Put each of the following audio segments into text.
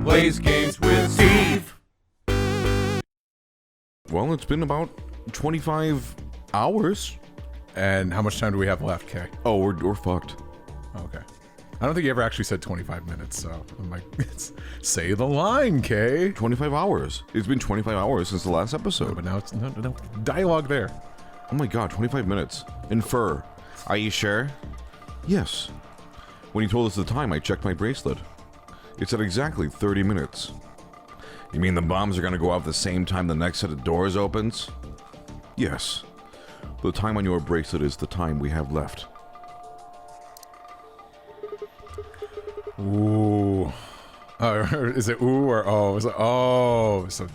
plays games with Steve. Well, it's been about 25 hours. And how much time do we have left, Kay? Oh, we're fucked. Okay. I don't think you ever actually said 25 minutes, so I'm like, say the line, Kay. 25 hours. It's been 25 hours since the last episode. But now it's no dialogue there. Oh my god, 25 minutes. Infer. Are you sure? Yes. When you told us the time, I checked my bracelet. It said exactly 30 minutes. You mean the bombs are gonna go off the same time the next set of doors opens? Yes. The time on your bracelet is the time we have left. Ooh. Is it ooh or oh? Is it oh? So,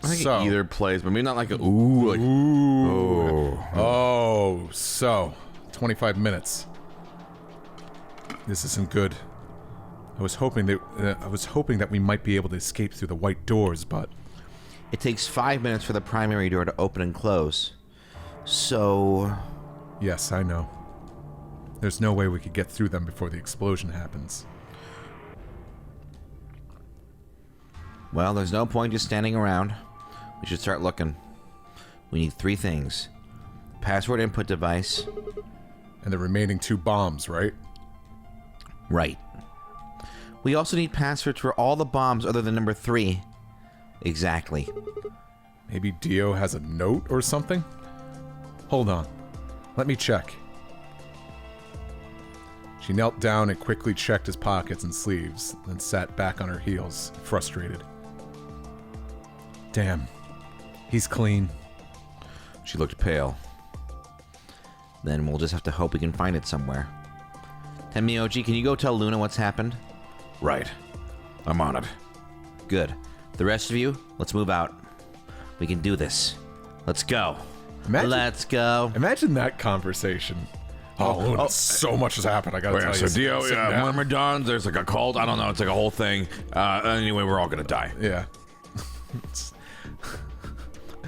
I think either plays, but maybe not like a ooh. Like, ooh. Oh. So, 25 minutes. This isn't good. I was hoping that we might be able to escape through the white doors, but it takes 5 minutes for the primary door to open and close. So... Yes, I know. There's no way we could get through them before the explosion happens. Well, there's no point just standing around. We should start looking. We need 3 things. Password input device. And the remaining 2 bombs, right? Right. We also need passwords for all the bombs other than number 3. Exactly. Maybe Dio has a note or something? Hold on. Let me check. She knelt down and quickly checked his pockets and sleeves, then sat back on her heels, frustrated. Damn. He's clean. She looked pale. Then we'll just have to hope we can find it somewhere. Tenmyoji, can you go tell Luna what's happened? Right. I'm on it. Good. The rest of you, let's move out. We can do this. Let's go. Let's go. Imagine that conversation. Oh, so much has happened. I gotta tell So you. Dio, Myrmidons, there's like a cult. I don't know. It's like a whole thing. Anyway, we're all gonna die. Yeah.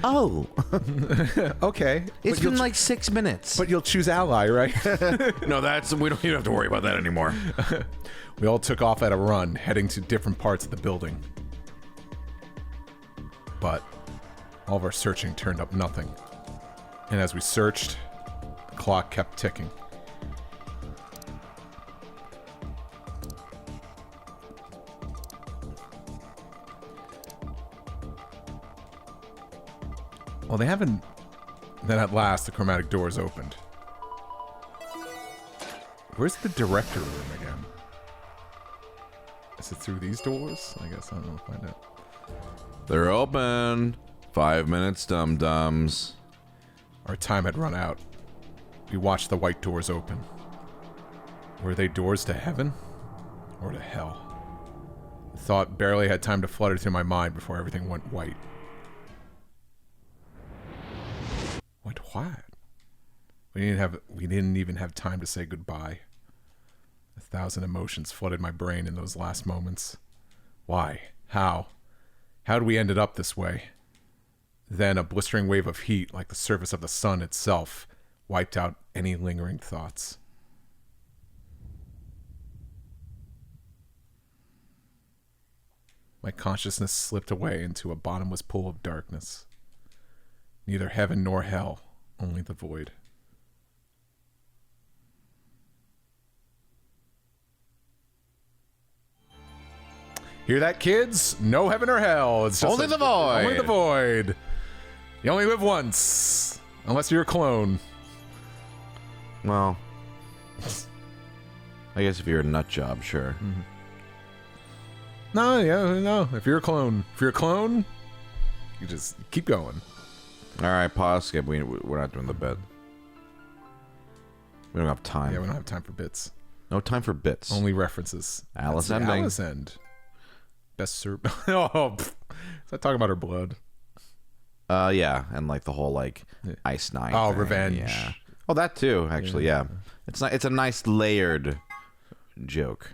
Oh. Okay. It's been like 6 minutes. But you'll choose ally, right? No, we don't even have to worry about that anymore. We all took off at a run, heading to different parts of the building. But all of our searching turned up nothing. And as we searched, the clock kept ticking. Well, they haven't... Then at last, the chromatic doors opened. Where's the director room again? Is it through these doors? I guess I don't know. Find out. They're open. 5 minutes, dum-dums. Our time had run out. We watched the white doors open. Were they doors to heaven? Or to hell? The thought barely had time to flutter through my mind before everything went white. Went what? We didn't even have time to say goodbye. 1,000 emotions flooded my brain in those last moments. Why? How? How did we ended up this way? Then a blistering wave of heat, like the surface of the sun itself, wiped out any lingering thoughts. My consciousness slipped away into a bottomless pool of darkness. Neither heaven nor hell, only the void. Hear that, kids? No heaven or hell. It's just Only the void. Only the void. You only live once, unless you're a clone. Well, I guess if you're a nut job, sure. Mm-hmm. No. If you're a clone, you just keep going. All right, pause. Skip. We're not doing the bit. We don't have time. Yeah, we don't have time for bits. No time for bits. Only references. Alice That's ending. Alice end. Best serve. Oh, is that talking about her blood? Yeah, and like the whole like Ice Nine. Oh, thing. revenge. Yeah. Oh, that too. Actually, yeah. It's a nice layered joke.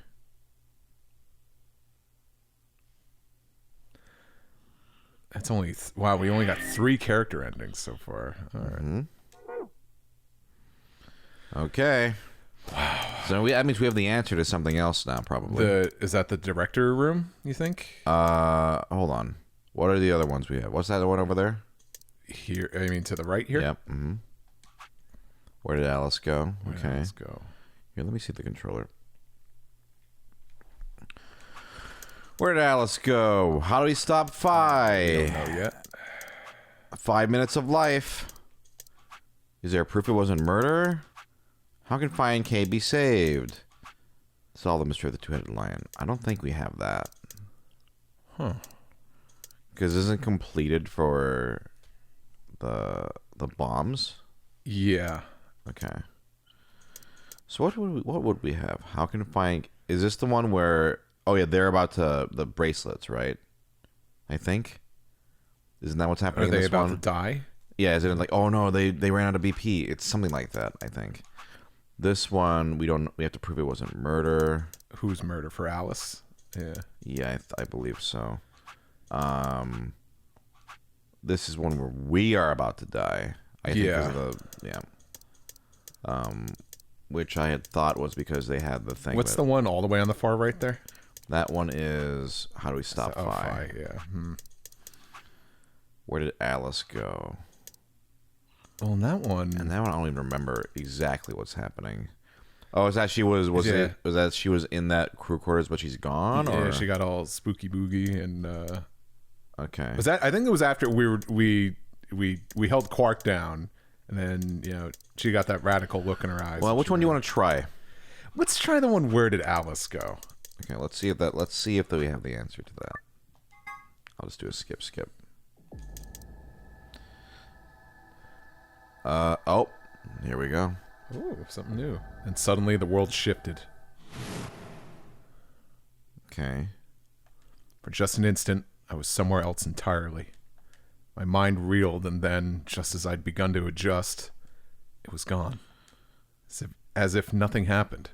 That's only wow. We only got 3 character endings so far. All right. Okay. Wow. So that means we have the answer to something else now, probably. Is that the director room, you think? Hold on. What are the other ones we have? What's that one over there? Here, I mean, to the right here? Yep. Mm-hmm. Where did Alice go? Okay. Let's go. Here, let me see the controller. Where did Alice go? How do we stop Phi? Don't know yet. 5 minutes of life. Is there proof it wasn't murder? How can Phi and K be saved? Solve the mystery of the two-headed lion. I don't think we have that. Huh. Because isn't completed for the bombs? Yeah. Okay. So what would we have? How can Phi... Is this the one where... Oh, yeah, they're about to... The bracelets, right? I think. Isn't that what's happening Are they in this about one? to die? Yeah, is it like, oh no, they ran out of BP? It's something like that, I think. This one, we have to prove it wasn't murder. Whose murder? For Alice? Yeah. Yeah, I believe so. This is one where we are about to die. I think Yeah. because of the which I had thought was because they had the thing. What's the one all the way on the far right there? That one is how do we stop Phi? Phi, yeah. Where did Alice go? Well, and that one. And that one I don't even remember exactly what's happening. Oh, is that she was Yeah. was that she was in that crew quarters but she's gone? Yeah, or? she got all spooky boogie and Okay. was that? I think it was after we held Quark down, and then she got that radical look in her eyes. Well, which one do you want to try? Let's try the one. Where did Alice go? Okay, let's see if we have the answer to that. I'll just do a skip. Oh, here we go. Ooh, something new. And suddenly the world shifted. Okay. For just an instant, I was somewhere else entirely. My mind reeled, and then, just as I'd begun to adjust, it was gone. As if nothing happened.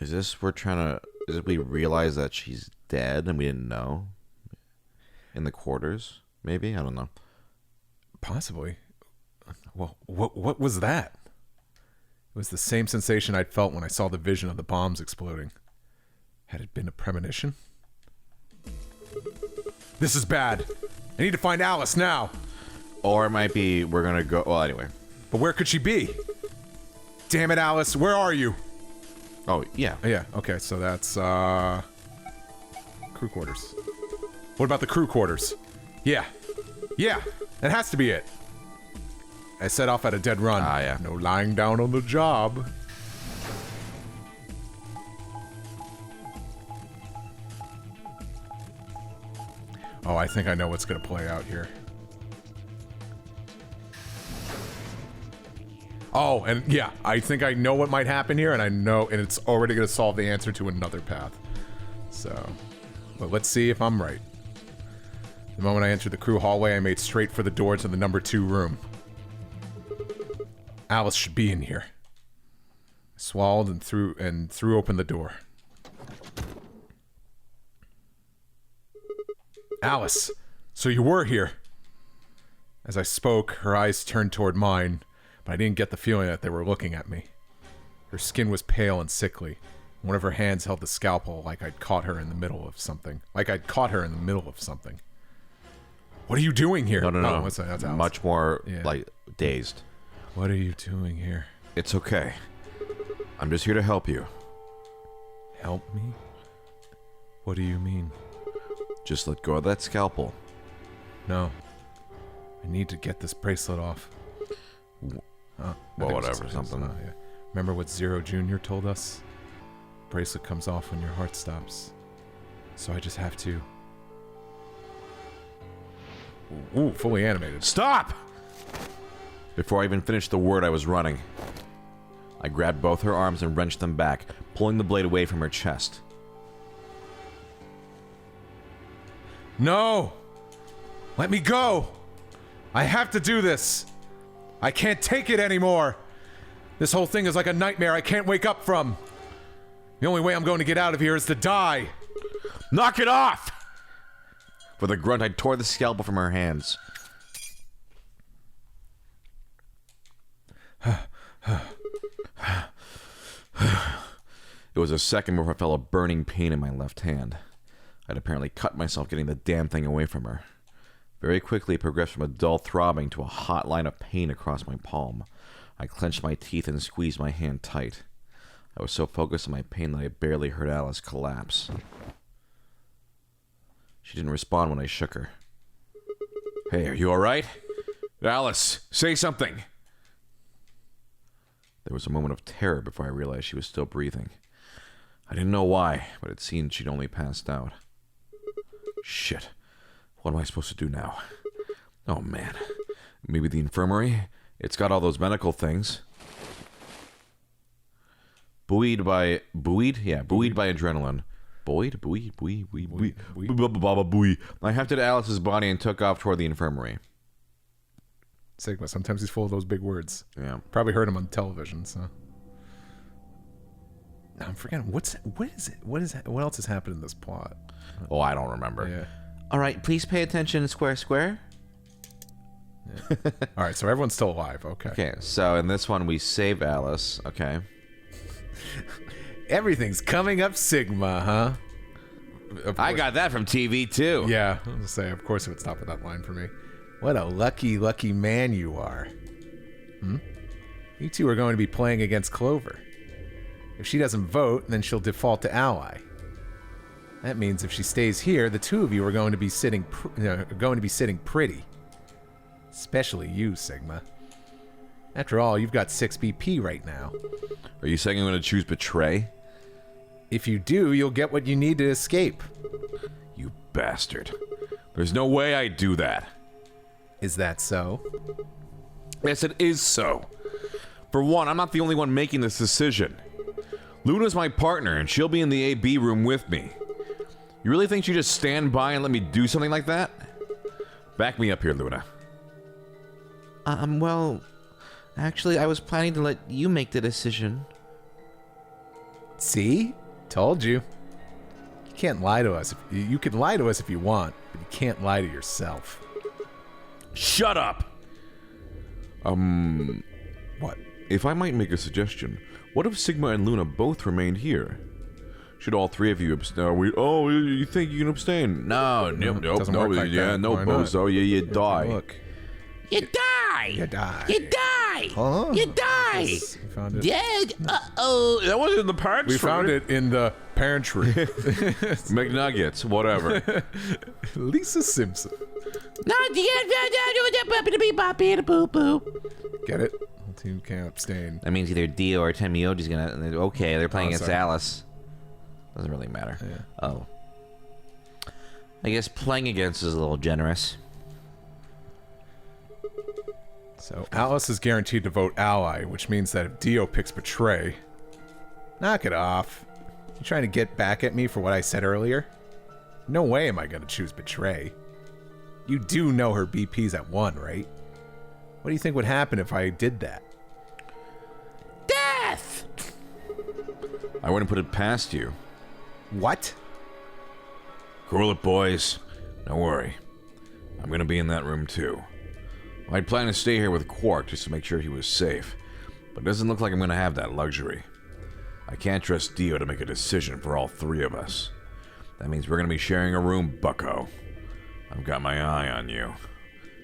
Is this we realize that she's dead and we didn't know? In the quarters, maybe? I don't know. Possibly. Well, what was that? It was the same sensation I'd felt when I saw the vision of the bombs exploding. Had it been a premonition? This is bad. I need to find Alice now. Or it might be we're gonna go. Well, anyway. But where could she be? Damn it, Alice, where are you? Oh yeah. Yeah, okay, so that's crew quarters. What about the crew quarters? Yeah, that has to be it. I set off at a dead run. Ah, yeah. No lying down on the job. Oh, I think I know what's gonna play out here. Oh, and yeah, I think I know what might happen here, and it's already gonna solve the answer to another path. So, but let's see if I'm right. The moment I entered the crew hallway, I made straight for the door to the number 2 room. Alice should be in here. I swallowed and threw open the door. Alice, so you were here. As I spoke, her eyes turned toward mine, but I didn't get the feeling that they were looking at me. Her skin was pale and sickly. One of her hands held the scalpel like I'd caught her in the middle of something. What are you doing here? No. Oh, what's that? That's Alice. Much more Yeah. like dazed. What are you doing here? It's okay. I'm just here to help you. Help me? What do you mean? Just let go of that scalpel. No. I need to get this bracelet off. Well, I whatever, think something. yeah. Remember what Zero Jr. told us? Bracelet comes off when your heart stops. So I just have to... Ooh, fully animated. Stop! Before I even finished the word, I was running. I grabbed both her arms and wrenched them back, pulling the blade away from her chest. No! Let me go! I have to do this! I can't take it anymore! This whole thing is like a nightmare I can't wake up from! The only way I'm going to get out of here is to die! Knock it off! With a grunt, I tore the scalpel from her hands. It was a second before I felt a burning pain in my left hand. I'd apparently cut myself getting the damn thing away from her. Very quickly, it progressed from a dull throbbing to a hot line of pain across my palm. I clenched my teeth and squeezed my hand tight. I was so focused on my pain that I barely heard Alice collapse. She didn't respond when I shook her. Hey, are you alright? Alice, say something! There was a moment of terror before I realized she was still breathing. I didn't know why, but it seemed she'd only passed out. Shit. What am I supposed to do now? Oh, man. Maybe the infirmary? It's got all those medical things. Buoyed by adrenaline. Buoy. I hefted Alice's body and took off toward the infirmary. Sigma, sometimes he's full of those big words. Yeah. Probably heard him on television, so. I'm forgetting. What else has happened in this plot? Oh, I don't remember. Yeah. All right, please pay attention, square. Yeah. All right, so everyone's still alive. Okay. Okay, so in this one, we save Alice. Okay. Everything's coming up Sigma, huh? I got that from TV, too. Yeah, I was gonna say, of course it would stop at that line for me. What a lucky, lucky man you are. You two are going to be playing against Clover. If she doesn't vote, then she'll default to ally. That means if she stays here, the two of you are going to be sitting pretty. Especially you, Sigma. After all, you've got 6 BP right now. Are you saying I'm going to choose betray? If you do, you'll get what you need to escape. You bastard. There's no way I'd do that. Is that so? Yes, it is so. For one, I'm not the only one making this decision. Luna's my partner, and she'll be in the AB room with me. You really think she'd just stand by and let me do something like that? Back me up here, Luna. Well, actually, I was planning to let you make the decision. See? Told you. You can't lie to us. You can lie to us if you want, but you can't lie to yourself. Shut up! What? If I might make a suggestion, what if Sigma and Luna both remained here? Should all three of you abstain? You think you can abstain? No, Doesn't work like that. Why not? bozo. You die. Look. You die! You die. You die! Huh? You die! Yes, we found it. Dead! Uh-oh! That wasn't in the park. We found it in the pantry. McNuggets, whatever. Lisa Simpson. Not the Get it? The team can't abstain. That means either Dio or Tenmyoji's gonna... Okay, they're playing against sorry. Alice. Doesn't really matter. Yeah. Oh. I guess playing against is a little generous. So Alice is guaranteed to vote ally, which means that if Dio picks betray... Knock it off. You trying to get back at me for what I said earlier? No way am I going to choose betray. You do know her BP's at 1, right? What do you think would happen if I did that? Death! I wouldn't put it past you. What? Cool it, boys. Don't worry. I'm gonna be in that room too. I'd plan to stay here with Quark just to make sure he was safe, but it doesn't look like I'm gonna have that luxury. I can't trust Dio to make a decision for all three of us. That means we're gonna be sharing a room, bucko. I've got my eye on you.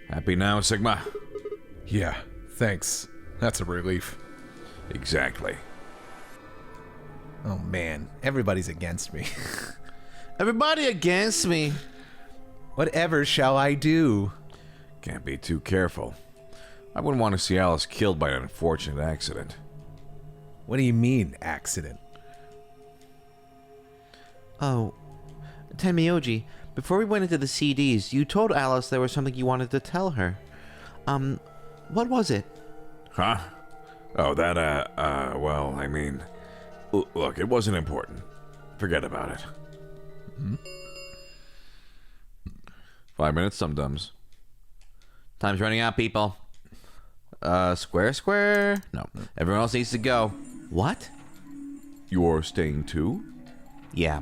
Happy now, Sigma? Yeah, thanks. That's a relief. Exactly. Oh man, everybody's against me. Everybody against me. Whatever shall I do? Can't be too careful. I wouldn't want to see Alice killed by an unfortunate accident. What do you mean, accident? Oh, Tenmyoji, before we went into the CDs, you told Alice there was something you wanted to tell her. What was it? Huh? Oh, that, well, I mean... Look, it wasn't important. Forget about it. 5 minutes, dum-dums. Time's running out, people. Square? No. Everyone else needs to go. What? You're staying too? Yeah.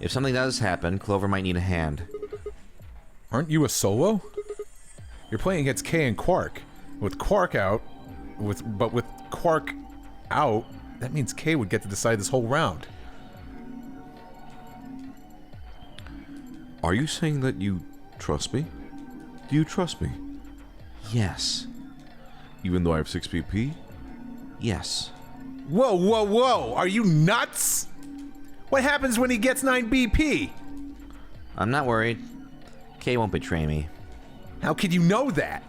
If something does happen, Clover might need a hand. Aren't you a solo? You're playing against K and Quark. With Quark out, with Quark out, that means Kay would get to decide this whole round. Are you saying that you trust me? Do you trust me? Yes. Even though I have 6 BP? Yes. Whoa, whoa, whoa! Are you nuts? What happens when he gets 9 BP? I'm not worried. Kay won't betray me. How could you know that?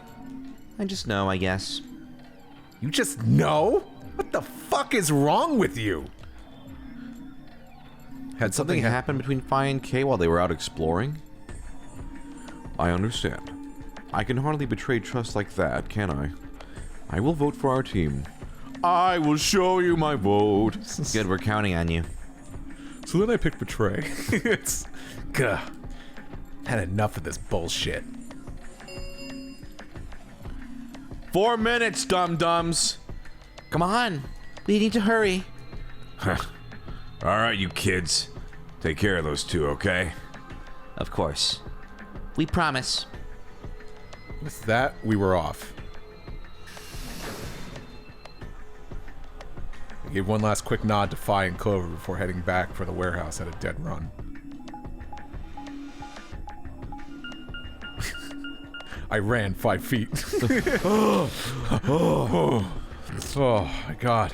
I just know, I guess. You just know? What the fuck is wrong with you? Had Something happened between Fi and Kay while they were out exploring? I understand. I can hardly betray trust like that, can I? I will vote for our team. I will show you my vote. Good, we're counting on you. So then I picked betray. It's... Gah. Had enough of this bullshit. 4 minutes, dum-dums! Come on! We need to hurry. Alright, you kids. Take care of those two, okay? Of course. We promise. With that, we were off. I gave one last quick nod to Fi and Clover before heading back for the warehouse at a dead run. I ran 5 feet. Oh my god.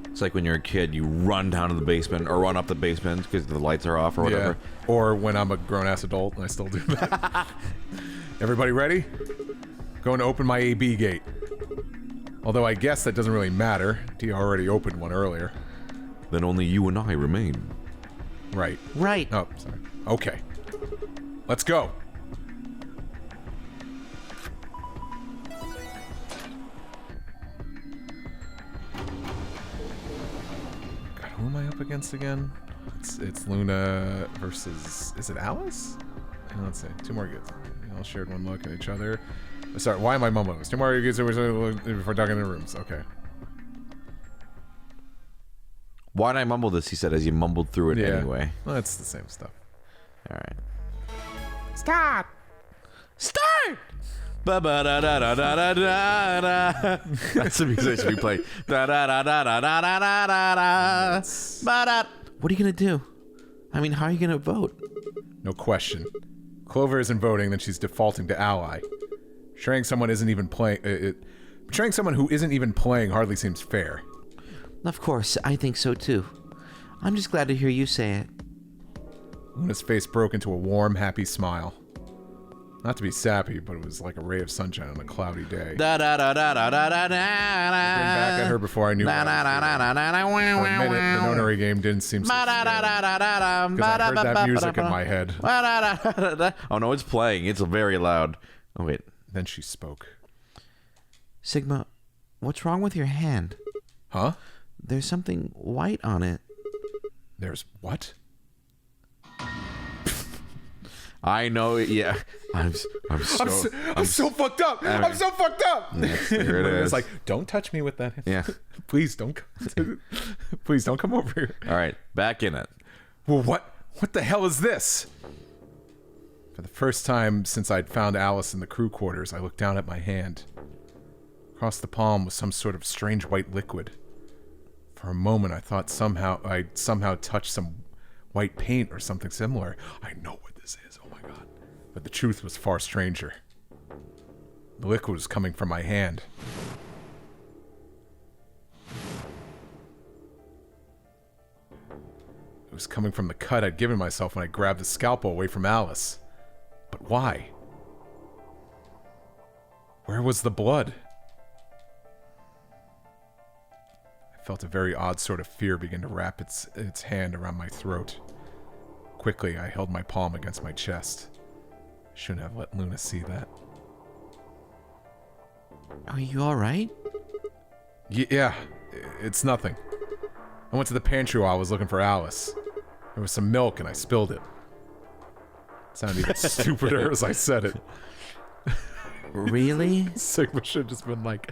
It's like when you're a kid, you run down to the basement, or run up the basement because the lights are off or whatever. Yeah. Or when I'm a grown-ass adult and I still do that. Everybody ready? Going to open my AB gate. Although I guess that doesn't really matter. Tia already opened one earlier. Then only you and I remain. Right. Right. Oh, sorry. Okay. Let's go. God, who am I up against again? It's Luna versus... Is it Alice? Let's see. 2 more goods. They all shared one look at each other. Sorry, why am I mumbling this? 2 more goods before talking in the rooms. Okay. Why did I mumble this, he said, as you mumbled through it anyway. Well, it's the same stuff. Alright. Stop! Start! Ba-ba-da-da-da-da-da-da. That's the music I should be playing. Da-da-da-da-da-da-da-da. Ba-da. What are you gonna do? I mean, how are you gonna vote? No question. Clover isn't voting, then she's defaulting to ally. Betraying someone isn't even playing. Betraying someone who isn't even playing hardly seems fair. Of course, I think so too. I'm just glad to hear you say it. Luna's face broke into a warm, happy smile. Not to be sappy, but it was like a ray of sunshine on a cloudy day. Da da da da da da da da. Back at her before I knew. For a minute, the nonary game didn't seem so scary. Because I heard that music in my head. Oh no, it's playing. It's very loud. Oh wait. Then she spoke. Sigma, what's wrong with your hand? Huh? There's something white on it. There's what? I know it. Yeah, I'm so fucked up. I'm so fucked up. Here it is. It's like, don't touch me with that. Yeah. Please don't. Please don't come over here. All right, back in it. Well, what the hell is this? For the first time since I'd found Alice in the crew quarters, I looked down at my hand. Across the palm was some sort of strange white liquid. For a moment, I thought I'd somehow touched some white paint or something similar. I know what this is. Oh my god. But the truth was far stranger. The liquid was coming from my hand. It was coming from the cut I'd given myself when I grabbed the scalpel away from Alice. But why? Where was the blood? I felt a very odd sort of fear begin to wrap its hand around my throat. Quickly, I held my palm against my chest. Shouldn't have let Luna see that. Are you all right? Yeah, it's nothing. I went to the pantry while I was looking for Alice. There was some milk and I spilled it. It sounded even stupider as I said it. Really? Sigma should have just been like,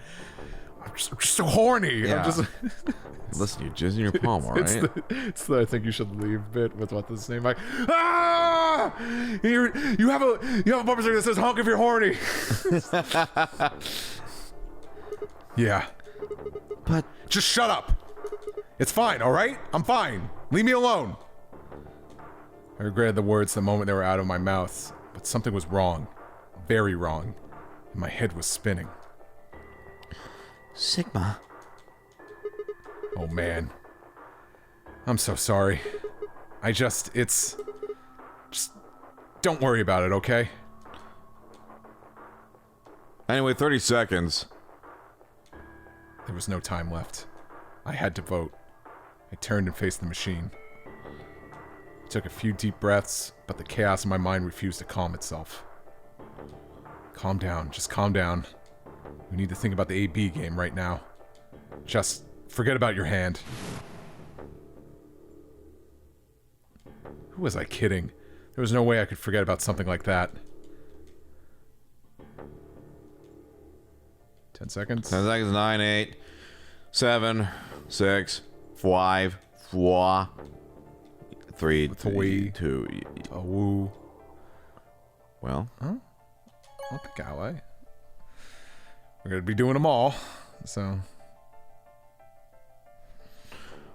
I'm just so horny. Yeah. I'm just... Listen, you're jizzing your palm, all right? It's the I think you should leave bit with what this name like. Ah! You have a bumper sticker that says honk if you're horny. Yeah. But Just shut up! It's fine, alright? I'm fine. Leave me alone. I regretted the words the moment they were out of my mouth, but something was wrong. Very wrong. And my head was spinning. Sigma. Oh man. I'm so sorry. Just don't worry about it, okay? Anyway, 30 seconds. There was no time left. I had to vote. I turned and faced the machine. I took a few deep breaths, but the chaos in my mind refused to calm itself. Calm down, just calm down. We need to think about the AB game right now. Just forget about your hand. Who was I kidding? There was no way I could forget about something like that. 10 seconds. 10 seconds. 9, 8, 7, 6, 5, 4, 3, 2. A woo. Well, I'll pick ally. We're gonna be doing them all, so.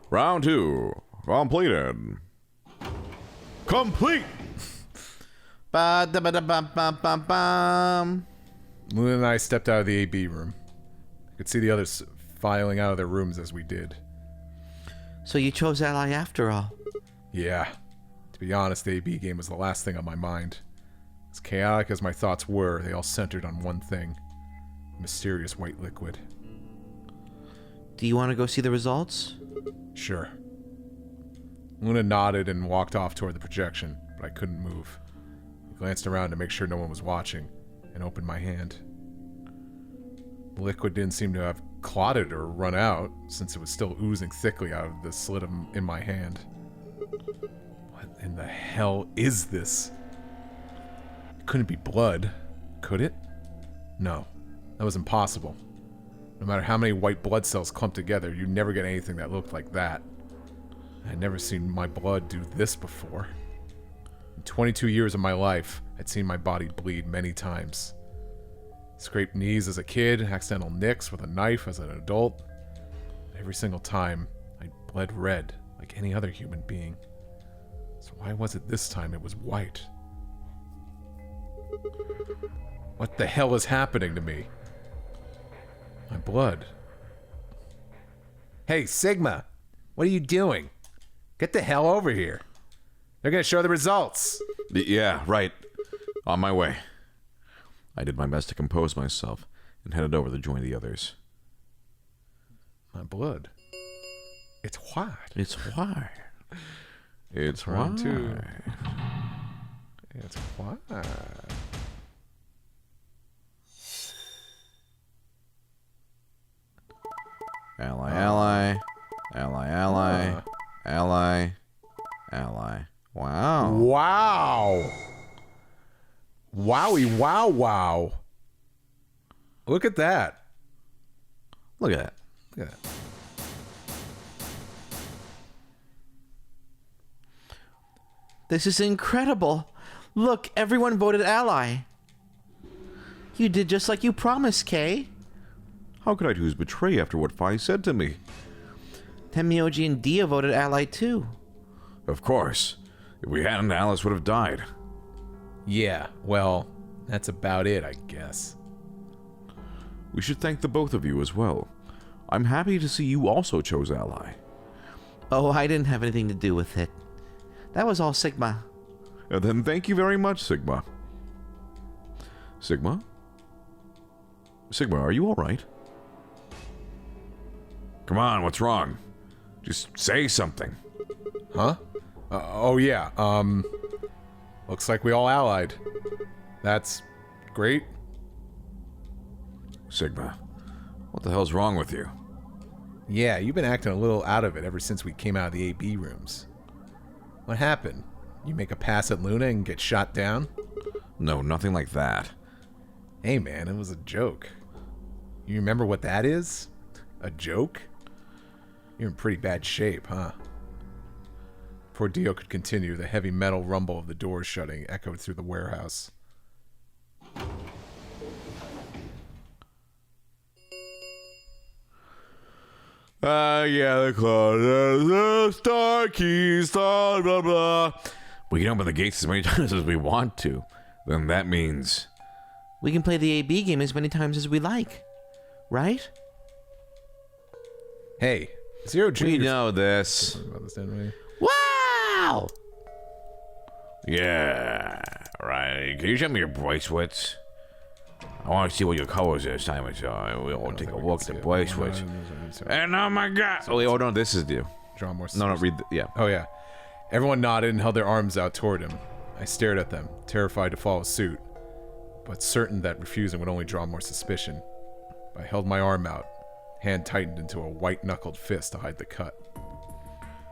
Round 2. Completed. Complete! ba-da-ba-da-bum-bum-bum-bum. Luna and I stepped out of the AB room. I could see the others filing out of their rooms as we did. So you chose ally after all. Yeah. To be honest, the AB game was the last thing on my mind. As chaotic as my thoughts were, they all centered on one thing. Mysterious white liquid. Do you want to go see the results? Sure. Luna nodded and walked off toward the projection, but I couldn't move. I glanced around to make sure no one was watching, and opened my hand. The liquid didn't seem to have clotted or run out, since it was still oozing thickly out of the slit in my hand. What in the hell is this? It couldn't be blood, could it? No, that was impossible. No matter how many white blood cells clumped together, you'd never get anything that looked like that. I'd never seen my blood do this before. In 22 years of my life, I'd seen my body bleed many times. Scraped knees as a kid, accidental nicks with a knife as an adult. Every single time, I bled red like any other human being. So why was it this time it was white? What the hell is happening to me? My blood. Hey, Sigma! What are you doing? Get the hell over here. They're gonna show the results. Yeah, right. On my way. I did my best to compose myself and headed over to join the others. My blood. It's white. It's why. It's Round why. 2. It's white. Ally, ally. Ally, ally. Ally. Ally. Wow. Wow. Wowie, wow, wow. Look at that. Look at that. Look at that. This is incredible. Look, everyone voted ally. You did just like you promised, Kay. How could I choose betray after what Fi said to me? Temioji and Dia voted ally too. Of course. If we hadn't, Alice would have died. Yeah, well, that's about it, I guess. We should thank the both of you as well. I'm happy to see you also chose ally. Oh, I didn't have anything to do with it. That was all Sigma. And then thank you very much, Sigma. Sigma? Sigma, are you alright? Come on, what's wrong? Just say something. Huh? Oh yeah, looks like we all allied. That's great. Sigma, what the hell's wrong with you? Yeah, you've been acting a little out of it ever since we came out of the AB rooms. What happened? You make a pass at Luna and get shot down? No, nothing like that. Hey man, it was a joke. You remember what that is? A joke? You're in pretty bad shape, huh? Before Dio could continue, the heavy metal rumble of the doors shutting echoed through the warehouse. Yeah, the clause, the star keys, blah, blah, blah. We can open the gates as many times as we want to. Then that means... We can play the AB game as many times as we like, right? Hey, Zero Jr. We know this. About this, didn't we? Wow! Yeah, right. Can you show me your bracelets? I want to see what your colors are, Simon. So we'll take a look at the bracelets. And oh my god! Oh, wait, oh no, this is you. Draw more. No, read the, yeah. Oh yeah. Everyone nodded and held their arms out toward him. I stared at them, terrified to follow suit, but certain that refusing would only draw more suspicion. I held my arm out, hand tightened into a white-knuckled fist to hide the cut.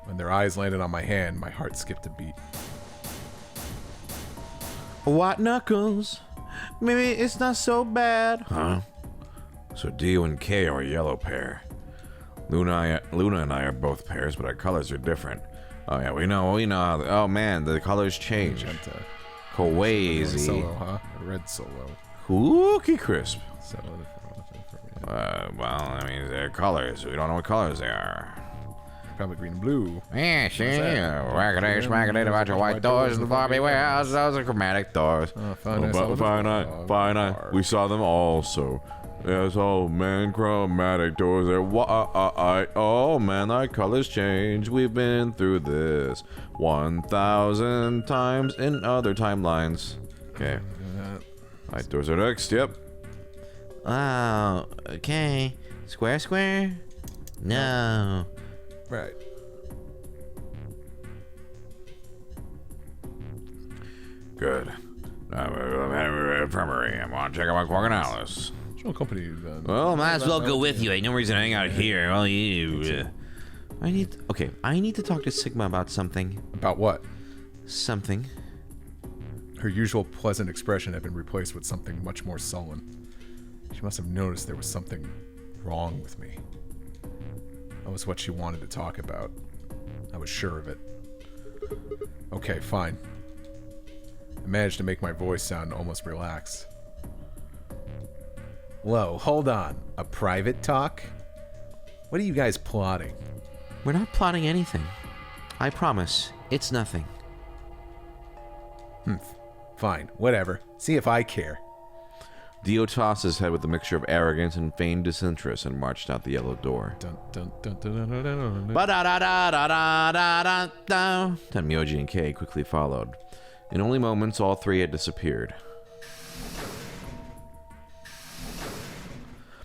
When their eyes landed on my hand, my heart skipped a beat. White knuckles. Maybe it's not so bad. Huh? So Dio and K are a yellow pair. Luna and I are both pairs, but our colors are different. Oh yeah, we know how oh man, the colors change. Crazy. Solo, huh? A red solo. Cookie crisp. Solo. Well, I mean, they're colors. We don't know what colors they are. Probably green and blue. Yeah, see? Whack-a-day, smack-a-day, about your white doors and the Barbie warehouse. Those are chromatic doors. Fine. We saw them also. Yes, oh man, chromatic doors are white. Oh man, our colors change. We've been through this 1,000 times in other timelines. Okay. White doors are next, yep. Oh, okay. Square? No. Right. Good. Infirmary. I want to check out my Quaganalis. Show company then. Well, might as well go with you. Ain't no reason to hang out here. Well, you. I need to talk to Sigma about something. About what? Something. Her usual pleasant expression had been replaced with something much more sullen. She must have noticed there was something wrong with me. That was what she wanted to talk about. I was sure of it. Okay, fine. I managed to make my voice sound almost relaxed. Whoa, hold on. A private talk? What are you guys plotting? We're not plotting anything. I promise. It's nothing. Fine, whatever. See if I care. Dio tossed his head with a mixture of arrogance and feigned disinterest and marched out the yellow door. Dun, dun, dun, dun, dun, dun, dun, dun. Ba-da-da-da-da-da-da-da. Tenmyoji and Kei quickly followed. In only moments, all three had disappeared.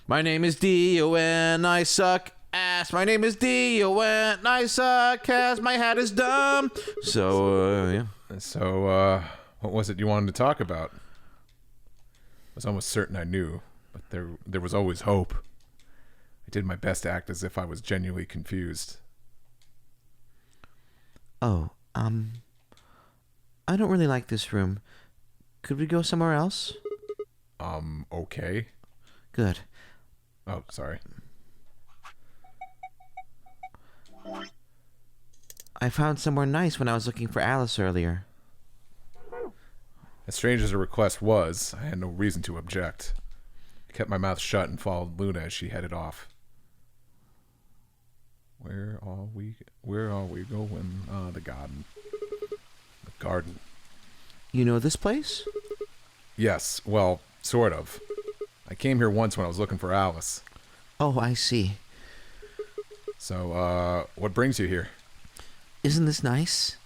My name is Dio and I suck ass. My name is Dio and I suck ass. My hat is dumb. So, yeah. So, what was it you wanted to talk about? I was almost certain I knew, but there was always hope. I did my best to act as if I was genuinely confused. Oh, I don't really like this room. Could we go somewhere else? Okay. Good. Oh, sorry. I found somewhere nice when I was looking for Alice earlier. As strange as her request was, I had no reason to object. I kept my mouth shut and followed Luna as she headed off. Where are we going? The garden. The garden. You know this place? Yes, well, sort of. I came here once when I was looking for Alice. Oh, I see. So, what brings you here? Isn't this nice?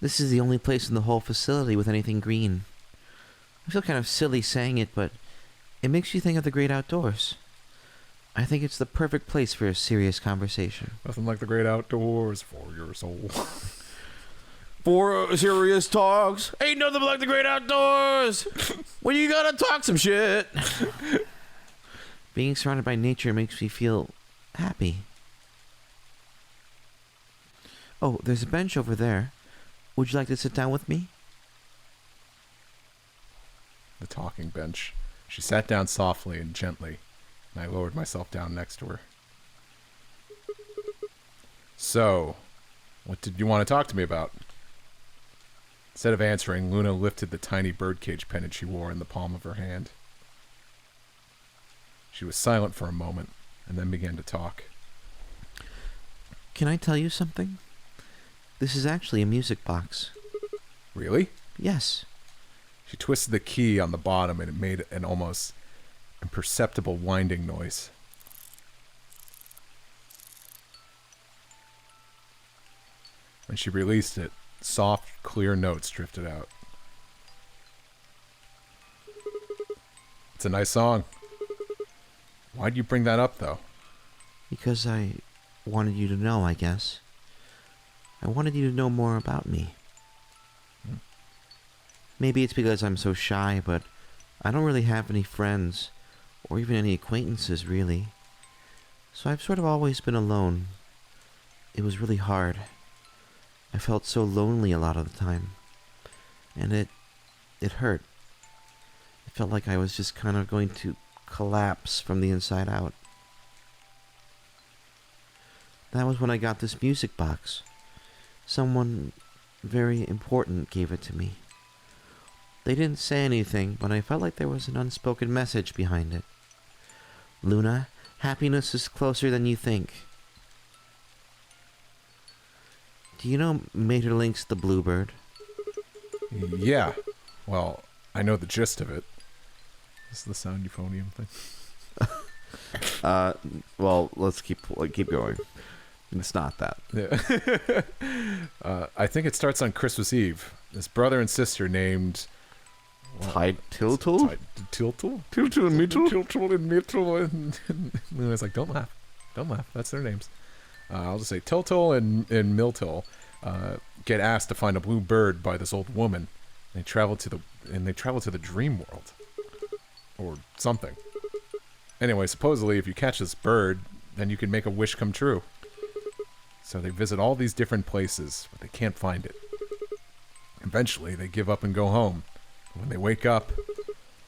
This is the only place in the whole facility with anything green. I feel kind of silly saying it, but it makes you think of the great outdoors. I think it's the perfect place for a serious conversation. Nothing like the great outdoors for your soul. For serious talks, ain't nothing like the great outdoors. When you gotta talk some shit. Being surrounded by nature makes me feel happy. Oh, there's a bench over there. Would you like to sit down with me? The talking bench. She sat down softly and gently, and I lowered myself down next to her. So, what did you want to talk to me about? Instead of answering, Luna lifted the tiny birdcage pendant she wore in the palm of her hand. She was silent for a moment, and then began to talk. Can I tell you something? This is actually a music box. Really? Yes. She twisted the key on the bottom and it made an almost imperceptible winding noise. When she released it, soft, clear notes drifted out. It's a nice song. Why'd you bring that up, though? Because I wanted you to know, I guess. I wanted you to know more about me. Maybe it's because I'm so shy, but I don't really have any friends, or even any acquaintances, really. So I've sort of always been alone. It was really hard. I felt so lonely a lot of the time. And it hurt. It felt like I was just kind of going to collapse from the inside out. That was when I got this music box. Someone very important gave it to me. They didn't say anything, but I felt like there was an unspoken message behind it. Luna, happiness is closer than you think. Do you know Maeterlinck's The Bluebird? Yeah. Well, I know the gist of it. This is the sound euphonium thing. Well, let's keep going. It's not that. Yeah. I think it starts on Christmas Eve. This brother and sister named... Tide Tiltle? Tiltle? Tiltle and Mittel? Tiltle and Mittel. And Luna's like, don't laugh. Don't laugh. That's their names. I'll just say Tiltle and Miltil get asked to find a blue bird by this old woman. They travel to the dream world. Or something. Anyway, supposedly if you catch this bird, then you can make a wish come true. So they visit all these different places, but they can't find it. Eventually, they give up and go home. When they wake up,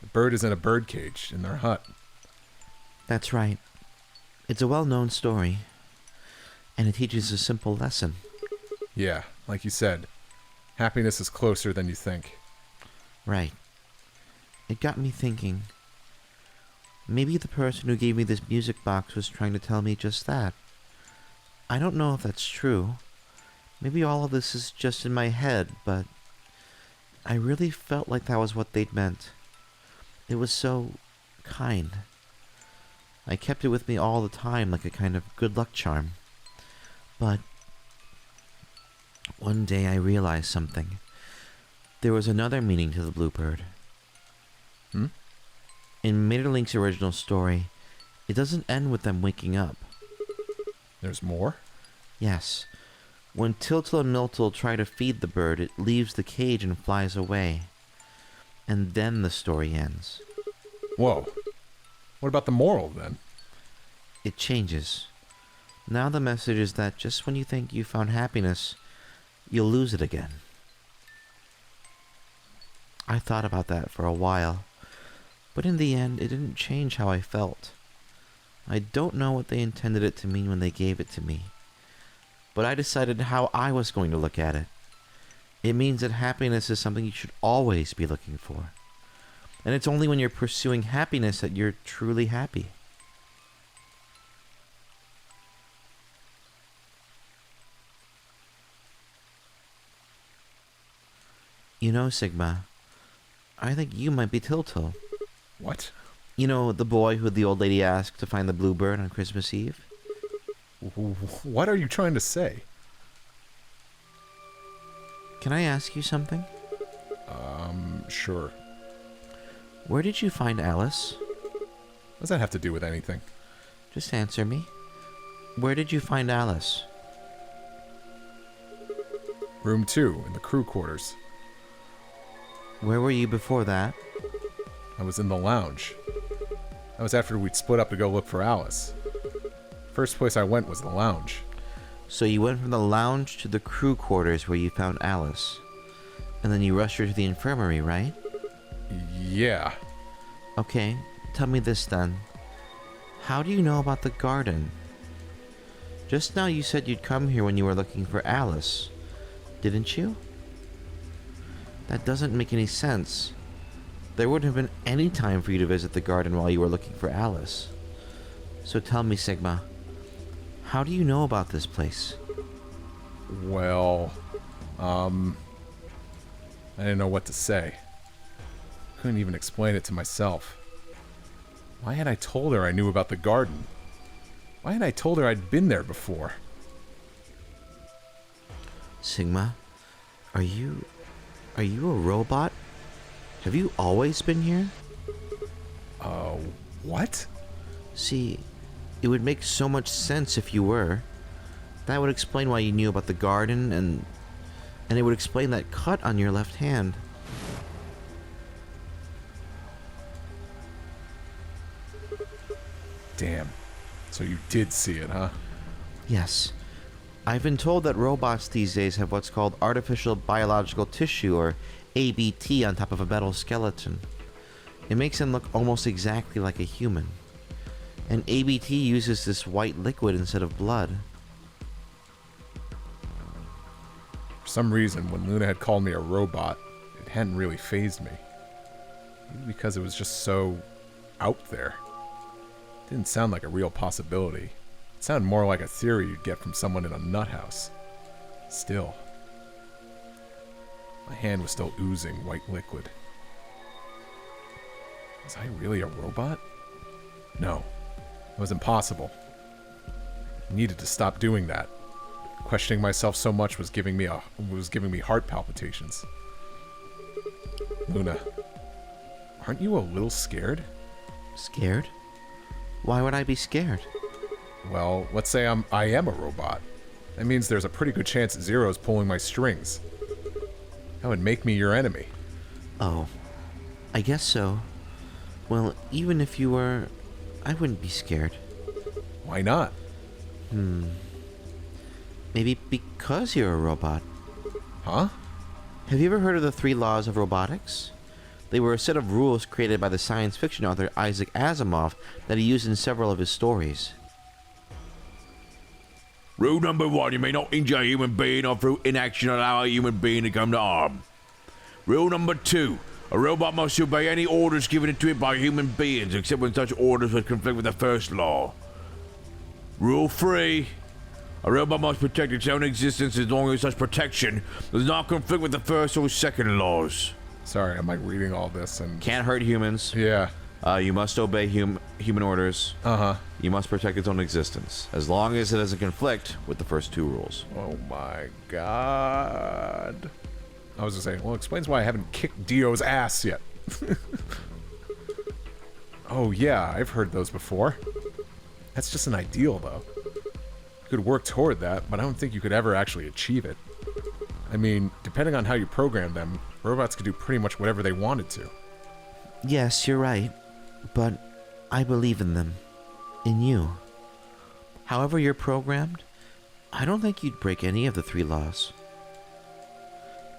the bird is in a bird cage in their hut. That's right. It's a well-known story. And it teaches a simple lesson. Yeah, like you said, happiness is closer than you think. Right. It got me thinking. Maybe the person who gave me this music box was trying to tell me just that. I don't know if that's true. Maybe all of this is just in my head, but I really felt like that was what they'd meant. It was so kind. I kept it with me all the time like a kind of good luck charm. But one day I realized something. There was another meaning to the bluebird. In Maeterlinck's original story, it doesn't end with them waking up. There's more? Yes. When Tiltle and Miltel try to feed the bird, it leaves the cage and flies away. And then the story ends. Whoa. What about the moral, then? It changes. Now the message is that just when you think you found happiness, you'll lose it again. I thought about that for a while, but in the end, it didn't change how I felt. I don't know what they intended it to mean when they gave it to me, but I decided how I was going to look at it. It means that happiness is something you should always be looking for. And it's only when you're pursuing happiness that you're truly happy. You know, Sigma, I think you might be Tiltle. What? You know, the boy who the old lady asked to find the bluebird on Christmas Eve? What are you trying to say? Can I ask you something? Sure. Where did you find Alice? What does that have to do with anything? Just answer me. Where did you find Alice? Room 2, in the crew quarters. Where were you before that? I was in the lounge. That was after we'd split up to go look for Alice. First place I went was the lounge. So you went from the lounge to the crew quarters where you found Alice. And then you rushed her to the infirmary, right? Yeah. Okay, tell me this then. How do you know about the garden? Just now you said you'd come here when you were looking for Alice, didn't you? That doesn't make any sense. There wouldn't have been any time for you to visit the garden while you were looking for Alice. So tell me, Sigma, How do you know about this place? Well, I didn't know what to say. Couldn't even explain it to myself. Why had I told her I knew about the garden? Why had I told her I'd been there before? Sigma, are you a robot? Have you always been here? What? See, it would make so much sense if you were. That would explain why you knew about the garden, and it would explain that cut on your left hand. Damn. So you did see it, huh? Yes. I've been told that robots these days have what's called artificial biological tissue, or ABT, on top of a metal skeleton. It makes them look almost exactly like a human. And ABT uses this white liquid instead of blood. For some reason, when Luna had called me a robot, it hadn't really fazed me. Maybe because it was just so out there. It didn't sound like a real possibility. It sounded more like a theory you'd get from someone in a nut house. Still. My hand was still oozing white liquid. Was I really a robot? No. It was impossible. I needed to stop doing that. Questioning myself so much was giving me heart palpitations. Luna, aren't you a little scared? Scared? Why would I be scared? Well, let's say I am a robot. That means there's a pretty good chance Zero's pulling my strings. That would make me your enemy. Oh, I guess so. Well, even if you were, I wouldn't be scared. Why not? Maybe because you're a robot. Huh? Have you ever heard of the 3 laws of robotics? They were a set of rules created by the science fiction author Isaac Asimov that he used in several of his stories. Rule number 1, you may not injure a human being or through inaction allow a human being to come to harm. Rule number 2, a robot must obey any orders given to it by human beings, except when such orders would conflict with the first law. Rule 3, a robot must protect its own existence as long as such protection does not conflict with the first or second laws. Sorry, I'm like reading all this and... Can't hurt humans. Yeah. You must obey human orders. Uh-huh. You must protect its own existence, as long as it doesn't conflict with the first 2 rules. Oh my god. I was just saying, well, it explains why I haven't kicked Dio's ass yet. Oh yeah, I've heard those before. That's just an ideal, though. You could work toward that, but I don't think you could ever actually achieve it. I mean, depending on how you program them, robots could do pretty much whatever they wanted to. Yes, you're right. But I believe in them. In you. However you're programmed, I don't think you'd break any of the 3 laws.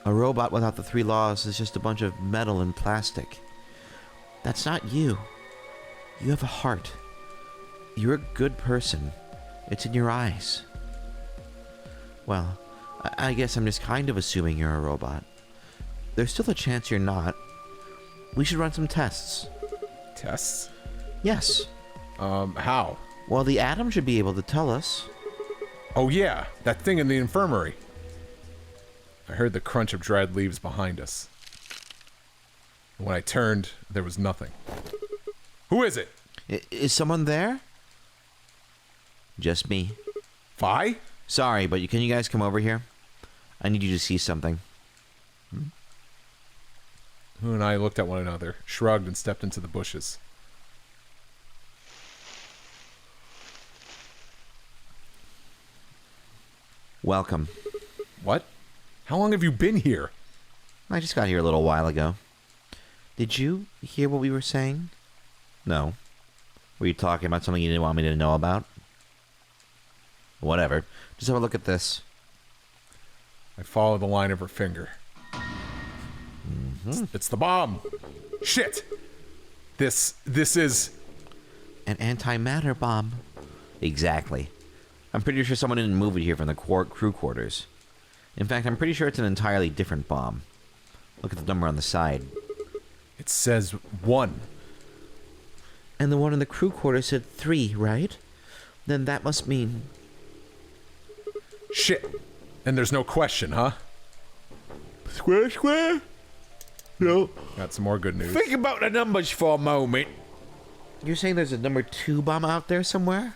A robot without the 3 laws is just a bunch of metal and plastic. That's not you. You have a heart. You're a good person. It's in your eyes. Well, I guess I'm just kind of assuming you're a robot. There's still a chance you're not. We should run some tests. Tests? Yes. How? Well, the Atom should be able to tell us. Oh yeah, that thing in the infirmary. I heard the crunch of dried leaves behind us. When I turned, there was nothing. Who is it? Is someone there? Just me. Vi? Sorry, but can you guys come over here? I need you to see something. Who and I looked at one another, shrugged, and stepped into the bushes. Welcome. What? How long have you been here? I just got here a little while ago. Did you hear what we were saying? No. Were you talking about something you didn't want me to know about? Whatever. Just have a look at this. I followed the line of her finger. It's the bomb. Shit! This is... An antimatter bomb. Exactly. I'm pretty sure someone didn't move it here from the crew quarters. In fact, I'm pretty sure it's an entirely different bomb. Look at the number on the side. It says 1. And the one in the crew quarters said 3, right? Then that must mean... Shit. And there's no question, huh? Square, square. No. Got some more good news. Think about the numbers for a moment. You're saying there's a number 2 bomb out there somewhere?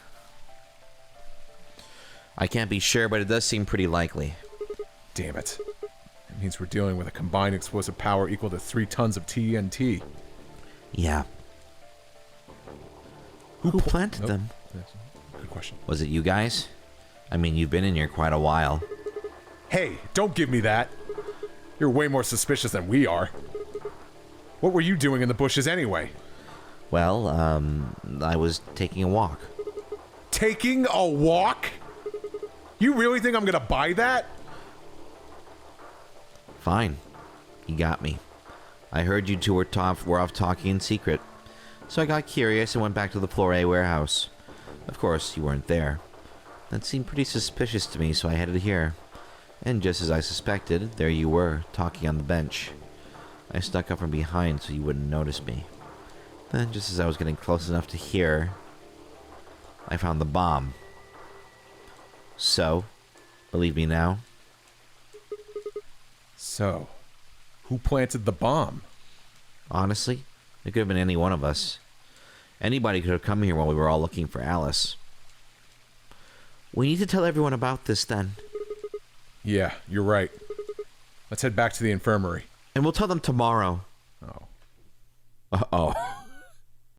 I can't be sure, but it does seem pretty likely. Damn it. It means we're dealing with a combined explosive power equal to 3 tons of TNT. Yeah. Who planted them? Good question. Was it you guys? I mean, you've been in here quite a while. Hey, don't give me that. You're way more suspicious than we are. What were you doing in the bushes anyway? Well, I was taking a walk. Taking a walk? You really think I'm gonna buy that? Fine. You got me. I heard you two were off talking in secret. So I got curious and went back to the Floor A warehouse. Of course, you weren't there. That seemed pretty suspicious to me, so I headed here. And just as I suspected, there you were, talking on the bench. I snuck up from behind so you wouldn't notice me. Then, just as I was getting close enough to hear, I found the bomb. So, believe me now? So, who planted the bomb? Honestly, it could have been any one of us. Anybody could have come here while we were all looking for Alice. We need to tell everyone about this then. Yeah, you're right. Let's head back to the infirmary. And we'll tell them tomorrow. Oh. Uh-oh.